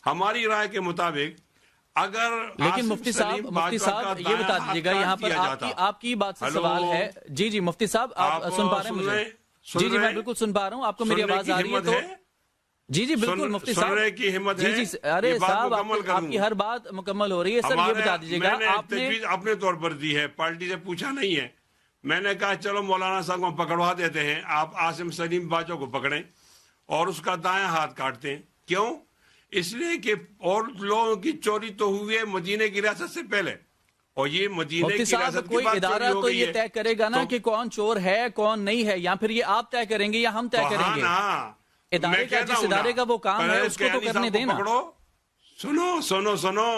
ہماری رائے کے مطابق اگر لیکن مفتی صاحب یہ بتا دیجیے گا یہاں پر آپ کی بات سے سوال ہے. جی مفتی صاحب آپ سن پا رہے ہیں مجھے؟ جی میں بالکل سن پا رہا ہوں. آپ کو میری آواز آ رہی ہے تو جی بالکل مفتی صاحب سننے کی ہمت ہے. جی ارے صاحب آپ کی ہر بات مکمل ہو رہی ہے. سر یہ بتا دیجیے گا آپ نے اپنے طور پر دی ہے, پارٹی سے پوچھا نہیں ہے. میں نے کہا چلو مولانا صاحب کو پکڑوا دیتے ہیں, آپ عاصم سلیم باجو کو پکڑیں اور اس کا دائیں ہاتھ کاٹتے ہیں. کیوں؟ اس لیے کہ اور لوگوں کی چوری تو ہوئی ہے مدینے کی ریاست سے پہلے, اور یہ مدینے کی ریاست کوئی ادارہ تو یہ طے کرے گا نا کہ کون چور ہے کون نہیں ہے, یا پھر یہ آپ طے کریں گے یا ہم طے کریں گے؟ ادارے کا جس ادارے کا وہ کام ہے اس کو تو کرنے دینا. سنو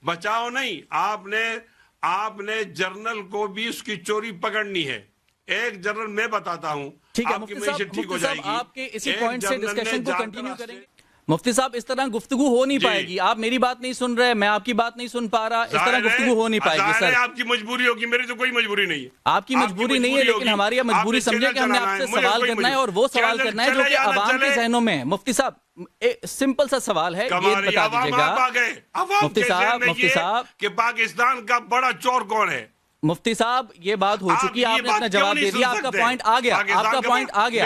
بچاؤ نہیں, آپ نے جرنل کو بھی اس کی چوری پکڑنی ہے. ایک جرنل میں بتاتا ہوں, ٹھیک ہے آپ کی مفتی معیشت ٹھیک ہو جائے گی. آپ کے اسی پوائنٹ سے ڈسکشن کو کنٹینیو کریں گے. مفتی صاحب اس طرح گفتگو ہو نہیں پائے گی. آپ میری بات نہیں سن رہے, میں آپ کی بات نہیں سن پا رہا. اس طرح گفتگو ہو نہیں پائے گی. سر آپ کی مجبوری ہوگی, میری تو کوئی مجبوری نہیں ہے. آپ کی مجبوری نہیں ہے, لیکن ہماری یہ مجبوری سمجھے کہ ہم نے آپ سے سوال کرنا ہے, اور وہ سوال کرنا ہے جو کہ عوام کے ذہنوں میں ہے. مفتی صاحب سمپل سا سوال ہے, یہ بتا دیجیے گا مفتی صاحب کہ پاکستان کا بڑا چور کون ہے. مفتی صاحب یہ بات ہو چکی ہے, آپ نے اپنا جواب دے دیا, آپ کا پوائنٹ آ گیا, آپ کا پوائنٹ آ گیا.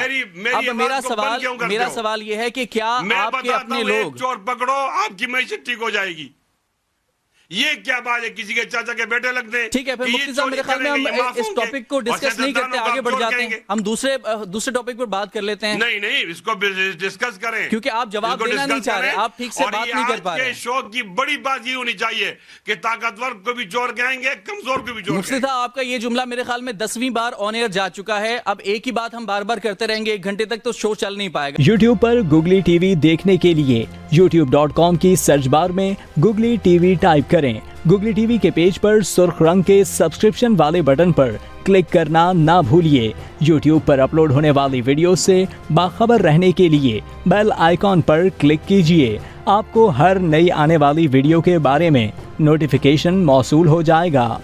اب میرا سوال یہ ہے کہ کیا آپ کے اپنے لوگ چور پکڑو آپ کی معیشت ٹھیک ہو جائے گی. یہ کیا بات ہے, کسی کے چاچا کے بیٹے لگتے ہیں. ٹھیک ہے پھر مفتی صاحب میرے خیال میں ہم اس ٹاپک کو ڈسکس نہیں کرتے, آگے بڑھ جاتے ہیں. ہم دوسرے ٹاپک پر بات کر لیتے ہیں. نہیں اس کو ڈسکس کریں, کیونکہ آپ جواب دینا نہیں چاہ رہے, آپ ٹھیک سے بات نہیں کر پا رہے. شوق کی بڑی بات یہ ہونی چاہیے کہ طاقتور کو بھی چور کہیں گے, کمزور کو بھی چور. مفتی صاحب آپ کا یہ جملہ میرے خیال میں 10ویں بار آن ایئر جا چکا ہے. اب ایک ہی بات ہم بار بار کرتے رہیں گے 1 گھنٹے تک, تو شو چل نہیں پائے گا. یوٹیوب پر گوگلی ٹی وی دیکھنے کے لیے youtube.com کی سرچ بار میں گوگلی ٹی وی ٹائپ کریں. گوگلی ٹی وی کے پیج پر سرخ رنگ کے سبسکرپشن والے بٹن پر کلک کرنا نہ بھولیے. یوٹیوب پر اپلوڈ ہونے والی ویڈیو سے باخبر رہنے کے لیے بیل آئیکن پر کلک کیجیے. آپ کو ہر نئی آنے والی ویڈیو کے بارے میں نوٹیفیکیشن موصول ہو جائے گا.